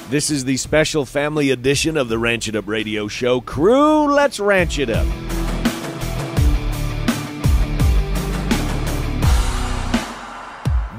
This is the special family edition of the Ranch It Up Radio Show. Crew, let's ranch it up.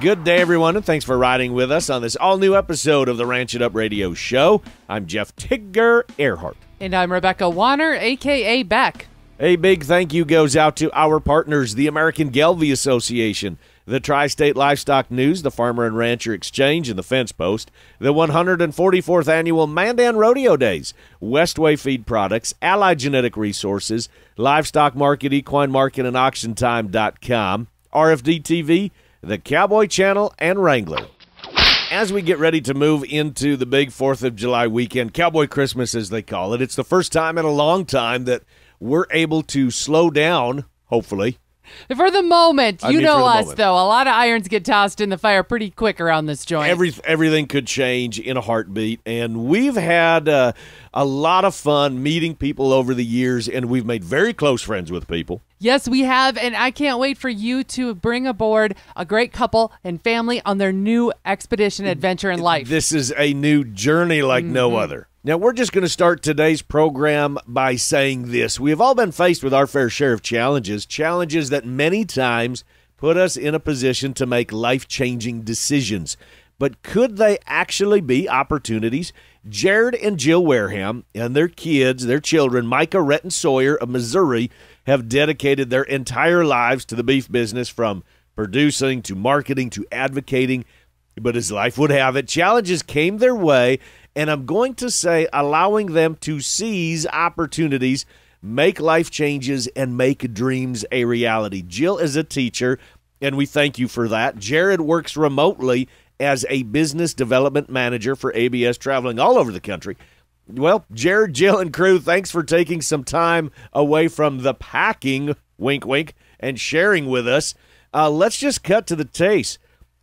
Good day, everyone, and thanks for riding with us on this all-new episode of the Ranch It Up Radio Show. I'm Jeff Tigger Erhardt. And I'm Rebecca Wanner, a.k.a. Beck. A big thank you goes out to our partners, the American Gelbvieh Association, the Tri-State Livestock News, the Farmer and Rancher Exchange, and the Fence Post, the 144th Annual Mandan Rodeo Days, Westway Feed Products, Allied Genetic Resources, Livestock Market, Equine Market, and AuctionTime.com, RFD TV, the Cowboy Channel, and Wrangler. As we get ready to move into the big 4th of July weekend, Cowboy Christmas as they call it, it's the first time in a long time that we're able to slow down, hopefully. For the moment, you know us, though. A lot of irons get tossed in the fire pretty quick around this joint. Everything could change in a heartbeat, and we've had a lot of fun meeting people over the years, and we've made very close friends with people. Yes, we have, and I can't wait for you to bring aboard a great couple and family on their new expedition adventure in life. This is a new journey like no other. Now, we're just going to start today's program by saying this. We have all been faced with our fair share of challenges that many times put us in a position to make life-changing decisions. But could they actually be opportunities? Jared and Jill Wareham and their kids, their children, Mikah, Rhett, and Sawyer of Missouri, have dedicated their entire lives to the beef business, from producing to marketing to advocating. But as life would have it, challenges came their way, and I'm going to say allowing them to seize opportunities, make life changes, and make dreams a reality. Jill is a teacher, and we thank you for that. Jared works remotely as a business development manager for ABS, traveling all over the country. Well, Jared, Jill, and crew, thanks for taking some time away from the packing, wink, wink, and sharing with us. Let's just cut to the chase.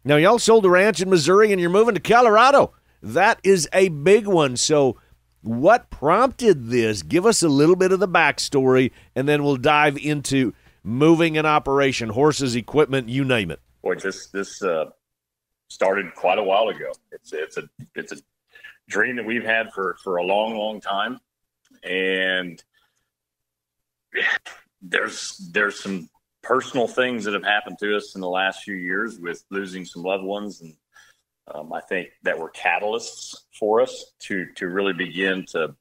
Now, y'all sold a ranch in Missouri, and you're moving to Colorado. That is a big one. So what prompted this? Give us a little bit of the backstory, and then we'll dive into moving an operation, horses, equipment, you name it. Boy, this started quite a while ago. It's a dream that we've had for a long, long time. And there's some personal things that have happened to us in the last few years with losing some loved ones. And I think that were catalysts for us to really begin to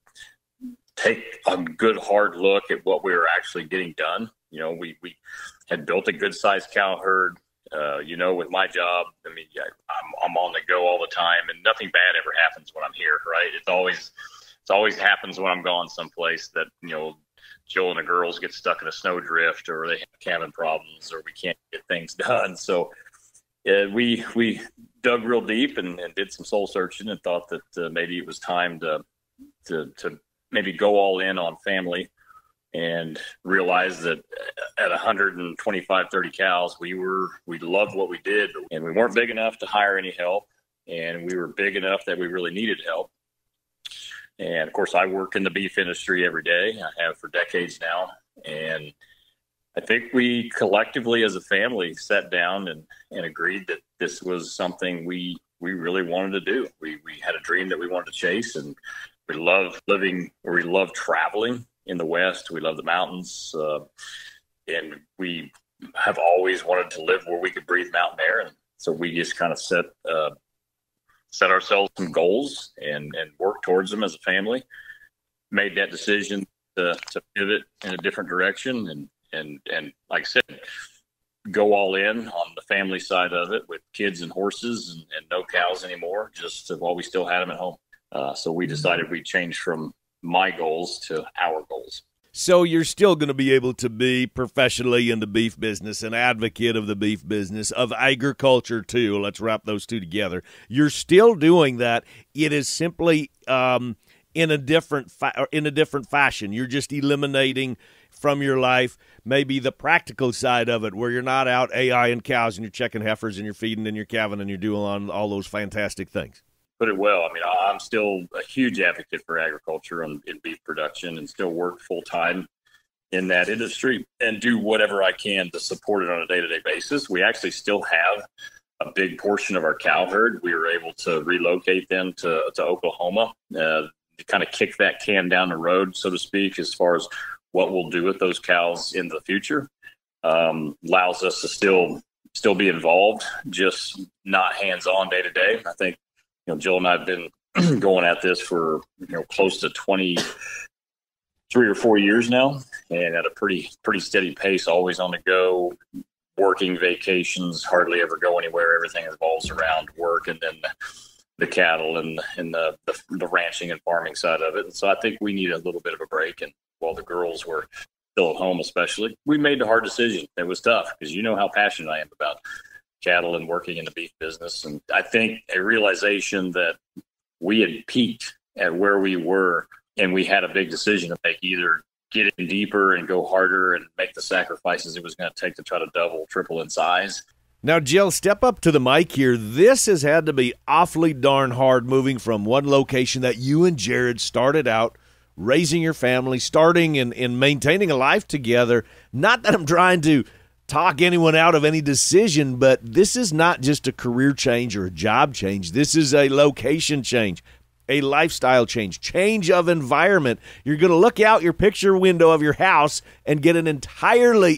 take a good hard look at what we were actually getting done. You know, we had built a good sized cow herd. With my job, I mean, I'm on the go all the time, and nothing bad ever happens when I'm here, right? It always happens when I'm gone someplace that, Jill and the girls get stuck in a snowdrift, or they have cabin problems, or we can't get things done. So we dug real deep and did some soul searching, and thought that maybe it was time to maybe go all in on family, and realized that at 125, 30 cows, we loved what we did, and we weren't big enough to hire any help, and we were big enough that we really needed help. And of course, I work in the beef industry every day. I have for decades now. And I think we collectively as a family sat down and agreed that this was something we really wanted to do. We had a dream that we wanted to chase, and we love living, or we love traveling in the West. We love the mountains. And we have always wanted to live where we could breathe mountain air. And so we just kind of set ourselves some goals and work towards them as a family. Made that decision to pivot in a different direction and like I said, go all in on the family side of it with kids and horses and no cows anymore, just while we still had them at home. So we decided we'd change from my goals to our goals. So you're still going to be able to be professionally in the beef business, an advocate of the beef business, of agriculture too. Let's wrap those two together. You're still doing that. It is simply in a different fashion. You're just eliminating from your life maybe the practical side of it, where you're not out AIing cows and you're checking heifers and you're feeding and you're calving and you're doing all those fantastic things. Put it well. I mean, I'm still a huge advocate for agriculture in beef production, and still work full time in that industry and do whatever I can to support it on a day-to-day basis. We actually still have a big portion of our cow herd. We were able to relocate them to Oklahoma, to kind of kick that can down the road, so to speak, as far as what we'll do with those cows in the future. Allows us to still be involved, just not hands-on day to day. I think, Jill and I have been going at this for, close to 23 or 4 years now, and at a pretty steady pace, always on the go, working, vacations, hardly ever go anywhere. Everything revolves around work, and then the cattle and the ranching and farming side of it. And so I think we need a little bit of a break. And while the girls were still at home, especially, we made the hard decision. It was tough because you know how passionate I am about cattle and working in the beef business. And I think a realization that we had peaked at where we were, and we had a big decision to make, either get in deeper and go harder and make the sacrifices it was going to take to try to double, triple in size. Now, Jill, step up to the mic here. This has had to be awfully darn hard, moving from one location that you and Jared started out, raising your family, starting and maintaining a life together. Not that I'm trying to talk anyone out of any decision, but this is not just a career change or a job change. This is a location change, a lifestyle change of environment. You're going to look out your picture window of your house and get an entirely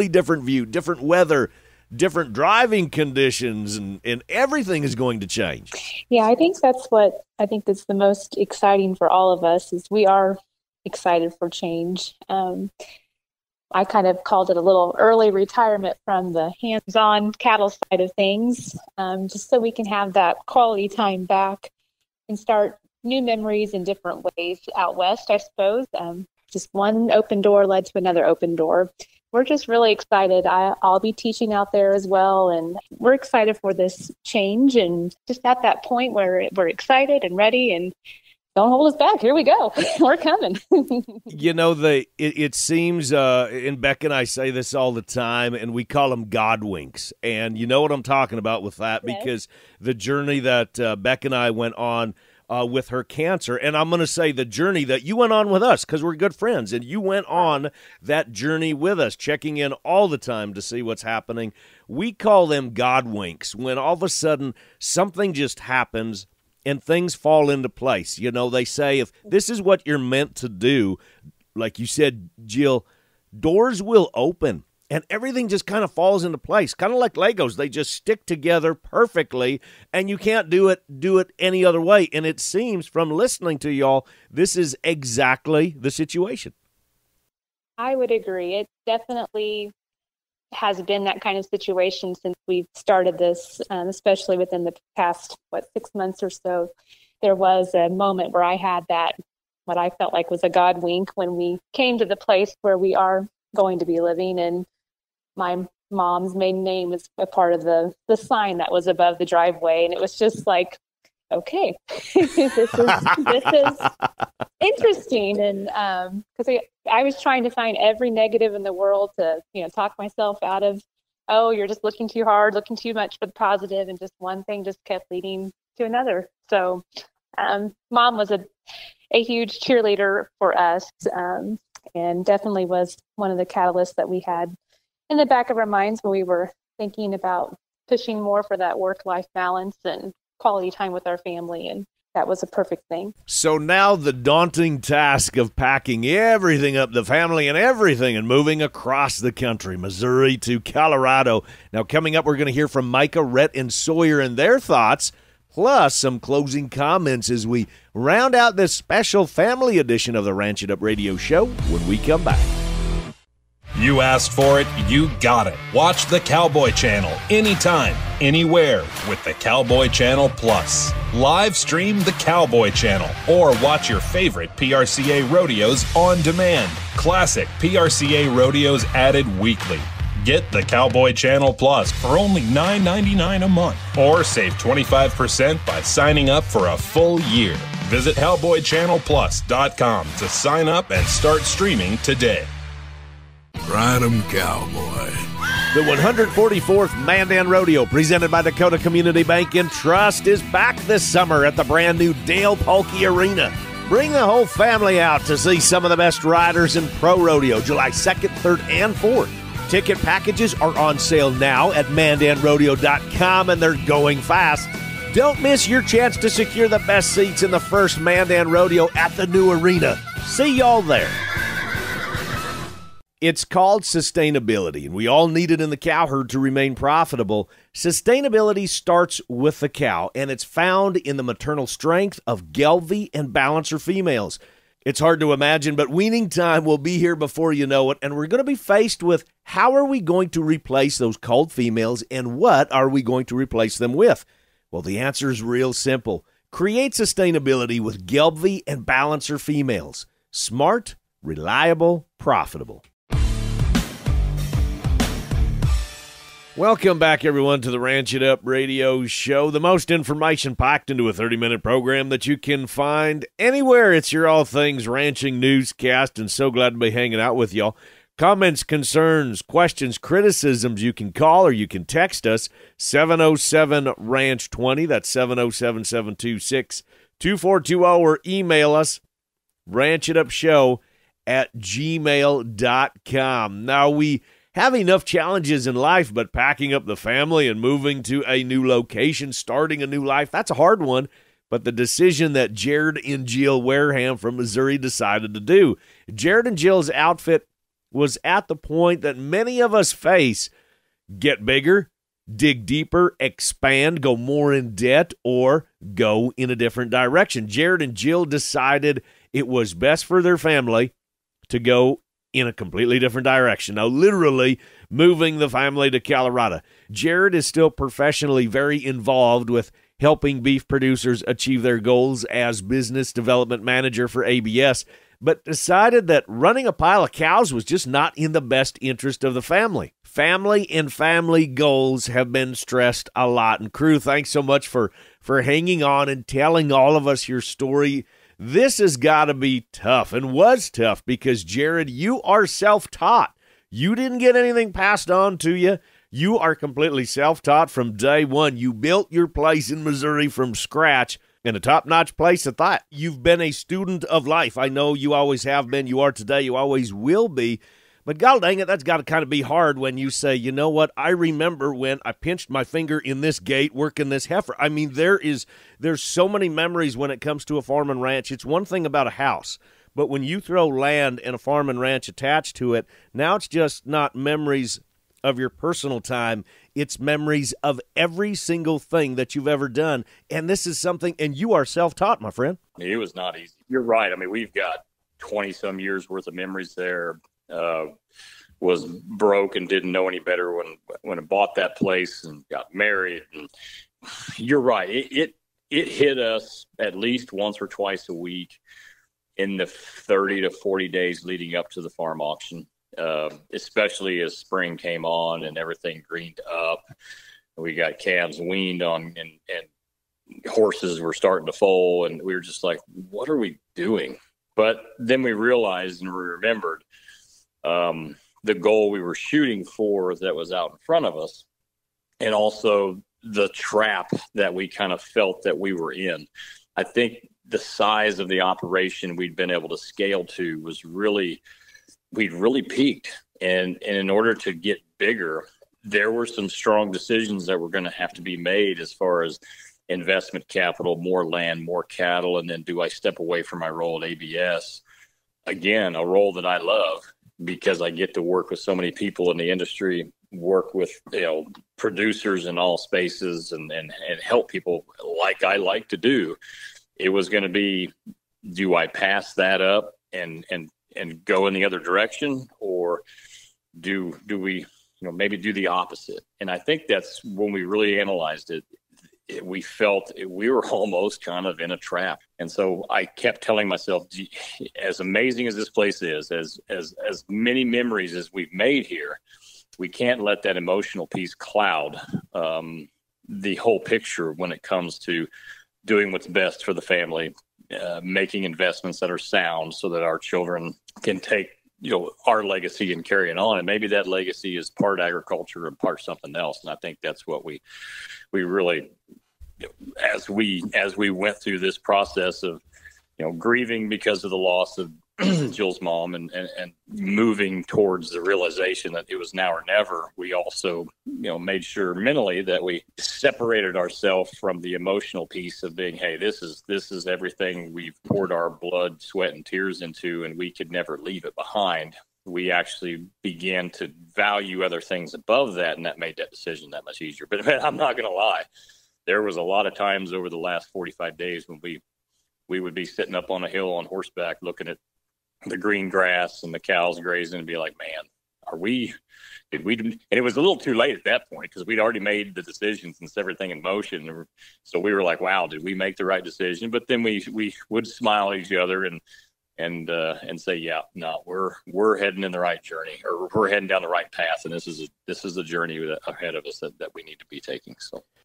different view, different weather, different driving conditions, and everything is going to change. Yeah, I think that's the most exciting for all of us, is we are excited for change. I kind of called it a little early retirement from the hands-on cattle side of things, just so we can have that quality time back and start new memories in different ways out west, I suppose. Just one open door led to another open door. We're just really excited. I'll be teaching out there as well, and we're excited for this change, and just at that point where we're excited and ready, and don't hold us back. Here we go. We're coming. It seems, and Beck and I say this all the time, and we call them God winks. And you know what I'm talking about with that, yes. Because the journey that Beck and I went on with her cancer, and I'm going to say the journey that you went on with us, because we're good friends, and you went on that journey with us, checking in all the time to see what's happening. We call them God winks, when all of a sudden something just happens and things fall into place. They say if this is what you're meant to do, like you said, Jill, doors will open and everything just kind of falls into place. Kind of like Legos. They just stick together perfectly, and you can't do it any other way. And it seems, from listening to y'all, this is exactly the situation. I would agree. It definitely has been that kind of situation since we've started this, especially within the past, 6 months or so. There was a moment where I had that, what I felt like was a God wink, when we came to the place where we are going to be living, and my mom's maiden name was a part of the sign that was above the driveway. And it was just like, okay, this is interesting. And because I was trying to find every negative in the world to, talk myself out of, oh, you're just looking too hard, looking too much for the positive, and just one thing just kept leading to another. So Mom was a huge cheerleader for us, and definitely was one of the catalysts that we had in the back of our minds when we were thinking about pushing more for that work-life balance and quality time with our family, and that was a perfect thing. So now the daunting task of packing everything up, the family and everything, and moving across the country, Missouri to Colorado. Now coming up, we're going to hear from Mikah, Rhett, and Sawyer and their thoughts, plus some closing comments as we round out this special family edition of the Ranch It Up Radio Show when we come back. You asked for it, you got it. Watch the Cowboy Channel anytime, anywhere with the Cowboy Channel Plus. Live stream the Cowboy Channel or watch your favorite PRCA rodeos on demand. Classic PRCA rodeos added weekly. Get the Cowboy Channel Plus for only $9.99 a month, or save 25% by signing up for a full year. Visit cowboychannelplus.com to sign up and start streaming today. Ride 'em, cowboy. The 144th Mandan Rodeo, presented by Dakota Community Bank and Trust, is back this summer at the brand new Dale Polkey Arena. Bring the whole family out to see some of the best riders in pro rodeo, July 2nd, 3rd, and 4th. Ticket packages are on sale now at mandanrodeo.com, and they're going fast. Don't miss your chance to secure the best seats in the first Mandan Rodeo at the new arena. See y'all there. It's called sustainability, and we all need it in the cow herd to remain profitable. Sustainability starts with the cow, and it's found in the maternal strength of Gelbvieh and Balancer females. It's hard to imagine, but weaning time will be here before you know it, and we're going to be faced with how are we going to replace those culled females, and what are we going to replace them with? Well, the answer is real simple. Create sustainability with Gelbvieh and Balancer females. Smart, reliable, profitable. Welcome back, everyone, to the Ranch It Up radio show, the most information packed into a 30-minute program that you can find anywhere. It's your all things ranching newscast, and so glad to be hanging out with y'all. Comments, concerns, questions, criticisms, you can call or you can text us, 707-RANCH-20. That's 707-726-2420, or email us, ranchitupshow@gmail.com. Now, we have enough challenges in life, but packing up the family and moving to a new location, starting a new life, that's a hard one. But the decision that Jared and Jill Wareham from Missouri decided to do. Jared and Jill's outfit was at the point that many of us face: get bigger, dig deeper, expand, go more in debt, or go in a different direction. Jared and Jill decided it was best for their family to go in a completely different direction. Now, literally moving the family to Colorado. Jared is still professionally very involved with helping beef producers achieve their goals as business development manager for ABS, but decided that running a pile of cows was just not in the best interest of the family. Family and family goals have been stressed a lot. And crew, thanks so much for hanging on and telling all of us your story. This has got to be tough, and was tough, because, Jared, you are self-taught. You didn't get anything passed on to you. You are completely self-taught from day one. You built your place in Missouri from scratch, in a top-notch place at that. You've been a student of life. I know you always have been. You are today. You always will be. But God dang it, that's got to kind of be hard when you say, you know what, I remember when I pinched my finger in this gate working this heifer. I mean, there's so many memories when it comes to a farm and ranch. It's one thing about a house, but when you throw land and a farm and ranch attached to it, now it's just not memories of your personal time. It's memories of every single thing that you've ever done. And this is something, and you are self-taught, my friend. It was not easy. You're right. I mean, we've got 20-some years worth of memories there. Was broke and didn't know any better when I bought that place and got married. And you're right. It hit us at least once or twice a week in the 30 to 40 days leading up to the farm auction, especially as spring came on and everything greened up. We got calves weaned on and horses were starting to foal, and we were just like, what are we doing? But then we realized and we remembered the goal we were shooting for that was out in front of us, and also the trap that we kind of felt that we were in. I think the size of the operation we'd been able to scale to was we'd really peaked. And in order to get bigger, there were some strong decisions that were going to have to be made as far as investment capital, more land, more cattle. And then do I step away from my role at ABS? Again, a role that I love, because I get to work with so many people in the industry, work with, producers in all spaces and help people like I like to do. It was going to be, do I pass that up and go in the other direction, or do we, maybe do the opposite? And I think that's when we really analyzed it. We felt we were almost kind of in a trap. And so I kept telling myself, as amazing as this place is, as many memories as we've made here, we can't let that emotional piece cloud the whole picture when it comes to doing what's best for the family, making investments that are sound so that our children can take, our legacy and carry it on. And maybe that legacy is part agriculture and part something else. And I think that's what we really, as we went through this process of, grieving because of the loss of Jill's mom, and moving towards the realization that it was now or never, we also, made sure mentally that we separated ourselves from the emotional piece of being, hey, this is everything we've poured our blood, sweat, and tears into, and we could never leave it behind. We actually began to value other things above that, and that made that decision that much easier. But man, I'm not going to lie. There was a lot of times over the last 45 days when we would be sitting up on a hill on horseback looking at the green grass and the cows grazing and be like, man, did we, and it was a little too late at that point because we'd already made the decisions and set everything in motion. So we were like, wow, did we make the right decision? But then we would smile at each other and say, yeah, no, we're heading in the right journey, or we're heading down the right path. And this is the journey ahead of us that we need to be taking.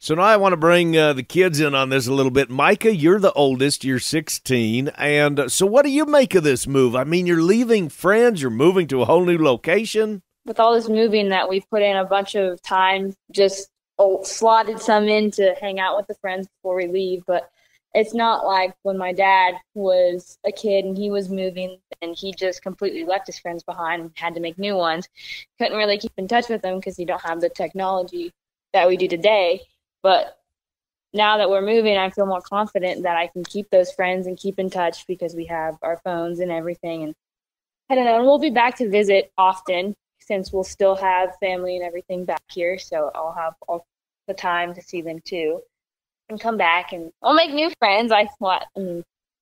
So now I want to bring the kids in on this a little bit. Mikah, you're the oldest. You're 16. And so what do you make of this move? I mean, you're leaving friends. You're moving to a whole new location. With all this moving that we've put in a bunch of time, just slotted some in to hang out with the friends before we leave. But it's not like when my dad was a kid and he was moving and he just completely left his friends behind and had to make new ones. Couldn't really keep in touch with them because you don't have the technology that we do today. But now that we're moving, I feel more confident that I can keep those friends and keep in touch because we have our phones and everything. And I don't know, and we'll be back to visit often since we'll still have family and everything back here. So I'll have all the time to see them too and come back, and I'll make new friends.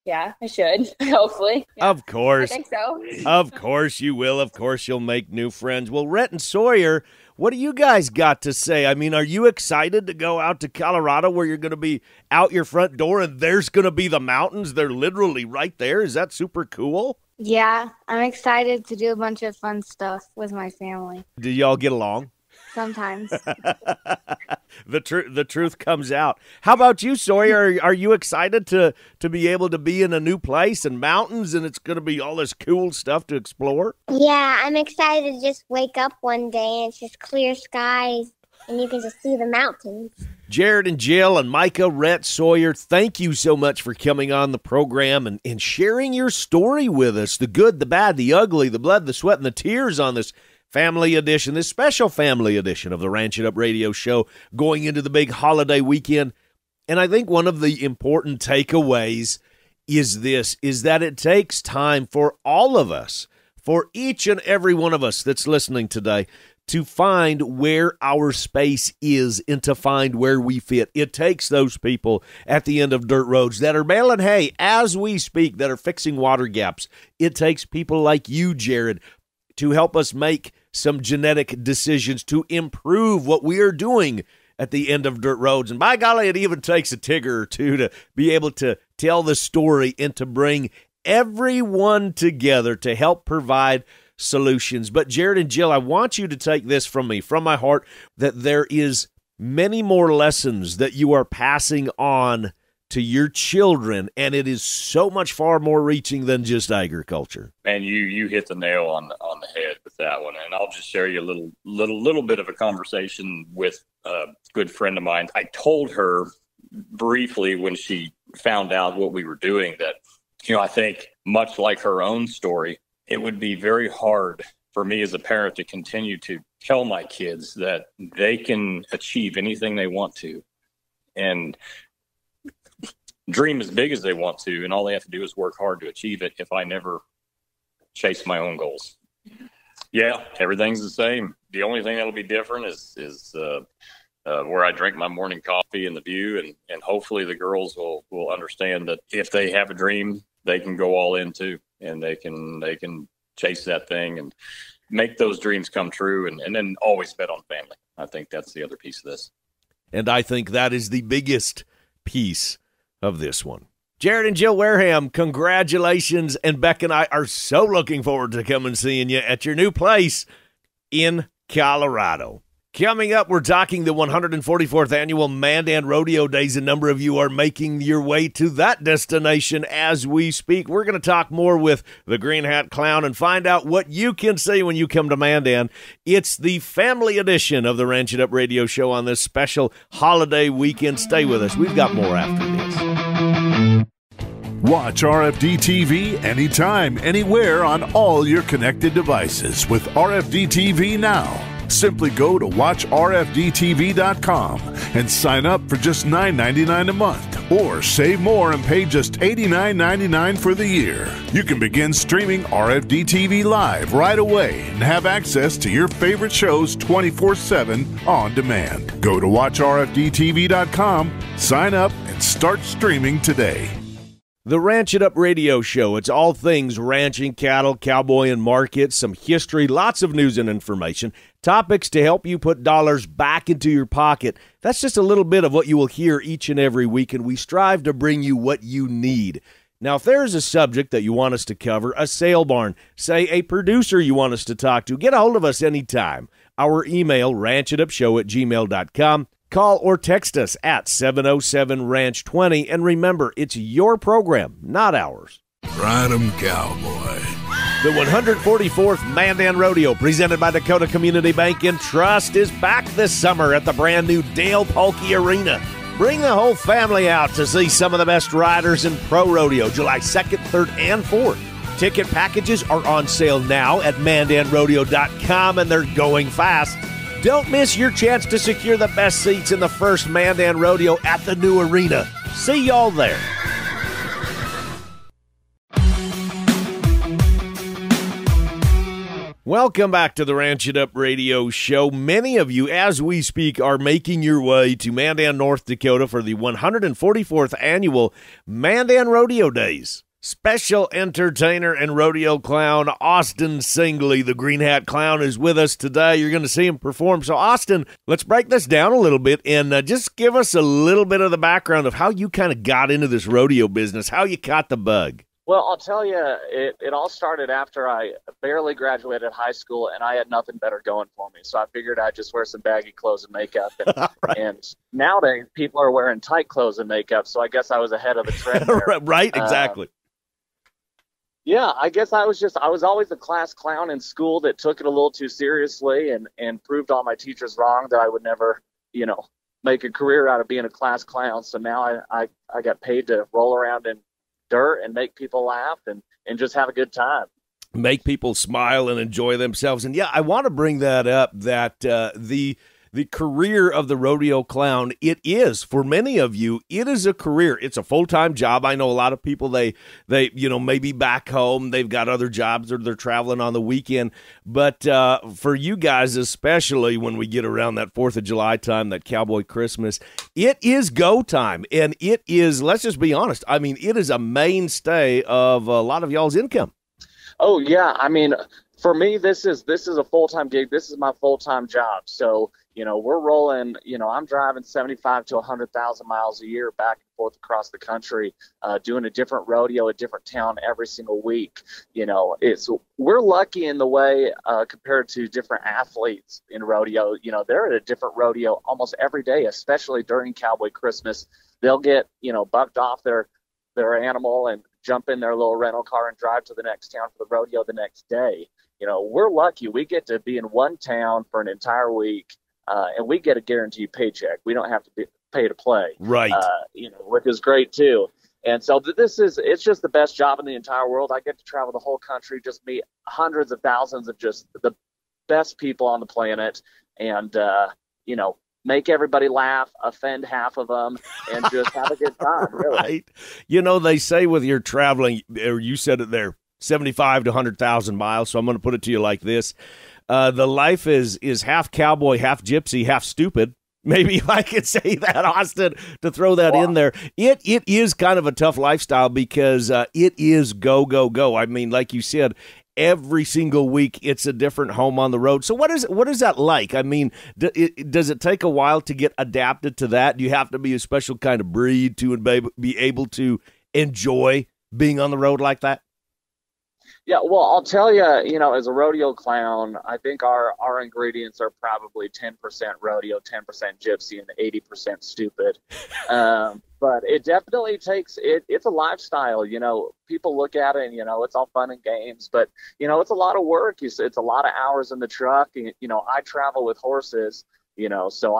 Yeah, I should, hopefully. Yeah, of course. I think so. Of course you will. Of course you'll make new friends. Well, Rhett and Sawyer, what do you guys got to say? I mean, are you excited to go out to Colorado where you're going to be out your front door and there's going to be the mountains? They're literally right there. Is that super cool? Yeah, I'm excited to do a bunch of fun stuff with my family. Do y'all get along? Sometimes. The truth comes out. How about you, Sawyer? Are you excited to be able to be in a new place and mountains, and it's going to be all this cool stuff to explore? Yeah, I'm excited to just wake up one day and it's just clear skies and you can just see the mountains. Jared and Jill and Mikah, Rhett, Sawyer, thank you so much for coming on the program and sharing your story with us. The good, the bad, the ugly, the blood, the sweat, and the tears on this family edition, this special family edition of the Ranch It Up Radio Show going into the big holiday weekend. And I think one of the important takeaways is that it takes time for all of us, for each and every one of us that's listening today, to find where our space is and to find where we fit. It takes those people at the end of dirt roads that are baling hay as we speak, that are fixing water gaps. It takes people like you, Jared, to help us make some genetic decisions to improve what we are doing at the end of dirt roads. And by golly, it even takes a Tigger or two to be able to tell the story and to bring everyone together to help provide solutions. But Jared and Jill, I want you to take this from me, from my heart, that there is many more lessons that you are passing on to your children, and it is so much far more reaching than just agriculture. Man, you hit the nail on the head with that one. And I'll just share you a little bit of a conversation with a good friend of mine. I told her briefly when she found out what we were doing that, I think much like her own story, it would be very hard for me as a parent to continue to tell my kids that they can achieve anything they want to and dream as big as they want to, and all they have to do is work hard to achieve it if I never chase my own goals. Yeah, everything's the same. The only thing that'll be different is where I drink my morning coffee and the view, and hopefully the girls will understand that if they have a dream, they can go all in too, and they can chase that thing and make those dreams come true, and then always bet on family. I think that's the other piece of this. And I think that is the biggest piece of this one. Jared and Jill Wareham, congratulations, and Beck and I are so looking forward to coming and seeing you at your new place in Colorado. Coming up, we're talking the 144th Annual Mandan Rodeo Days. A number of you are making your way to that destination as we speak. We're going to talk more with the Green Hat Clown and find out what you can see when you come to Mandan. It's the family edition of the Ranch It Up Radio Show on this special holiday weekend. Stay with us. We've got more after this. Watch RFD TV anytime, anywhere on all your connected devices with RFD TV Now. Simply go to watchrfdtv.com and sign up for just $9.99 a month, or save more and pay just $89.99 for the year. You can begin streaming RFD TV live right away and have access to your favorite shows 24/7 on demand. Go to watchrfdtv.com, sign up, and start streaming today. The Ranch It Up Radio Show. It's all things ranching, cattle, cowboy, and markets, some history, lots of news and information, topics to help you put dollars back into your pocket. That's just a little bit of what you will hear each and every week, and we strive to bring you what you need. Now, if there is a subject that you want us to cover, a sale barn, say a producer you want us to talk to, get a hold of us anytime. Our email, ranchitupshow@gmail.com. Call or text us at 707-RANCH-20. And remember, it's your program, not ours. Ride 'em, cowboy. The 144th Mandan Rodeo, presented by Dakota Community Bank and Trust, is back this summer at the brand new Dale Polkey Arena. Bring the whole family out to see some of the best riders in pro rodeo, July 2nd, 3rd, and 4th. Ticket packages are on sale now at mandanrodeo.com, and they're going fast. Don't miss your chance to secure the best seats in the first Mandan Rodeo at the new arena. See y'all there. Welcome back to the Ranch It Up Radio Show. Many of you, as we speak, are making your way to Mandan, North Dakota for the 144th Annual Mandan Rodeo Days. Special entertainer and rodeo clown Austin Singley, the Green Hat Clown, is with us today. You're going to see him perform. So, Austin, let's break this down a little bit and just give us a little bit of the background of how you kind of got into this rodeo business, how you caught the bug. Well, I'll tell you, it all started after I barely graduated high school, and I had nothing better going for me. So I figured I'd just wear some baggy clothes and makeup. And, right. And nowadays, people are wearing tight clothes and makeup, so I guess I was ahead of the trend there. Right, exactly. Yeah, I guess I was always a class clown in school that took it a little too seriously and proved all my teachers wrong that I would never, make a career out of being a class clown. So now I got paid to roll around in dirt and make people laugh and just have a good time. Make people smile and enjoy themselves. And yeah, I want to bring that up, that the career of the rodeo clown, it is, for many of you, it is a career. It's a full-time job. I know a lot of people, they maybe back home, they've got other jobs or they're traveling on the weekend. But for you guys, especially when we get around that 4th of July time, that Cowboy Christmas, it is go time. And it is, let's just be honest, I mean, it is a mainstay of a lot of y'all's income. Oh, yeah. I mean, for me, this is a full-time gig. This is my full-time job. So, we're rolling, I'm driving 75 to 100,000 miles a year back and forth across the country, doing a different rodeo, a different town every single week. We're lucky in the way compared to different athletes in rodeo. They're at a different rodeo almost every day, especially during Cowboy Christmas. They'll get, bucked off their animal and jump in their little rental car and drive to the next town for the rodeo the next day. We're lucky. We get to be in one town for an entire week. And we get a guaranteed paycheck. We don't have to pay to play. Right. Which is great too. And so it's just the best job in the entire world. I get to travel the whole country, just meet hundreds of thousands of just the best people on the planet and, make everybody laugh, offend half of them, and just have a good time, really. Right. They say with your traveling, or you said it there, 75 to 100,000 miles. So I'm going to put it to you like this. The life is half cowboy, half gypsy, half stupid. Maybe I could say that, Austin, to throw that in there. It is kind of a tough lifestyle because it is go, go, go. I mean, like you said, every single week it's a different home on the road. So what is that like? I mean, does it take a while to get adapted to that? Do you have to be a special kind of breed to be able to enjoy being on the road like that? Yeah, well, I'll tell you, as a rodeo clown, I think our ingredients are probably 10% rodeo, 10% gypsy, and 80% stupid. But it definitely takes it's a lifestyle. People look at it and, it's all fun and games. But, it's a lot of work. It's a lot of hours in the truck. I travel with horses, So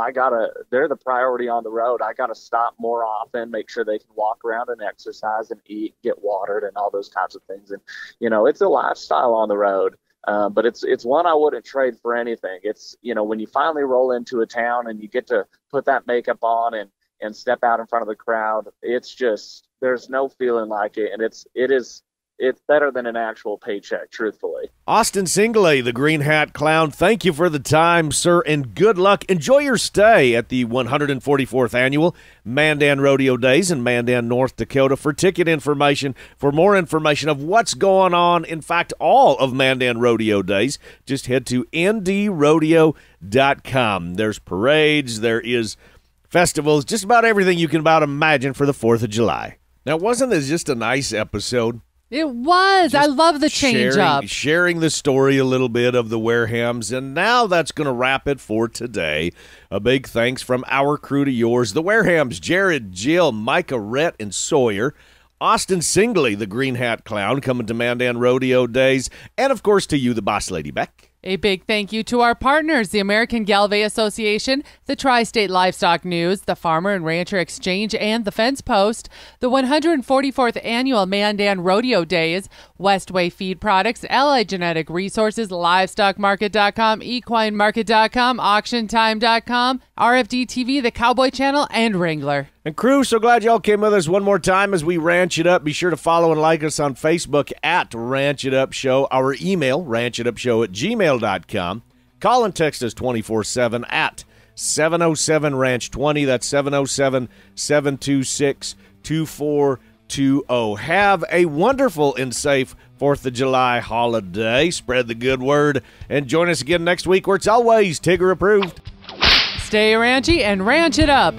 they're the priority on the road. I got to stop more often, make sure they can walk around and exercise and eat, get watered and all those kinds of things. And, it's a lifestyle on the road. But it's one I wouldn't trade for anything. It's, when you finally roll into a town and you get to put that makeup on and step out in front of the crowd, it's just, there's no feeling like it. And it's better than an actual paycheck, truthfully. Austin Singley, the Green Hat Clown, thank you for the time, sir, and good luck. Enjoy your stay at the 144th Annual Mandan Rodeo Days in Mandan, North Dakota. For more information of what's going on, in fact, all of Mandan Rodeo Days, just head to ndrodeo.com. There's parades, there is festivals, just about everything you can about imagine for the 4th of July. Now, wasn't this just a nice episode? It was. I love the change up. Sharing the story a little bit of the Warehams, and now that's going to wrap it for today. A big thanks from our crew to yours, the Warehams, Jared, Jill, Mikah, Rhett, and Sawyer. Austin Singley, the Green Hat Clown, coming to Mandan Rodeo Days, and of course to you, the Boss Lady Beck. A big thank you to our partners, the American Galvay Association, the Tri-State Livestock News, the Farmer and Rancher Exchange, and the Fence Post, the 144th Annual Mandan Rodeo Days, Westway Feed Products, Allied Genetic Resources, LivestockMarket.com, EquineMarket.com, AuctionTime.com, RFD TV, the Cowboy Channel, and Wrangler. And crew, so glad y'all came with us one more time as we ranch it up. Be sure to follow and like us on Facebook at Ranch It Up Show. Our email, ranchitupshow@gmail.com. Call and text us 24/7 at 707-RANCH-20. That's 707-726-2420. Have a wonderful and safe 4th of July holiday. Spread the good word. And join us again next week where it's always Tigger approved. Stay ranchy and ranch it up.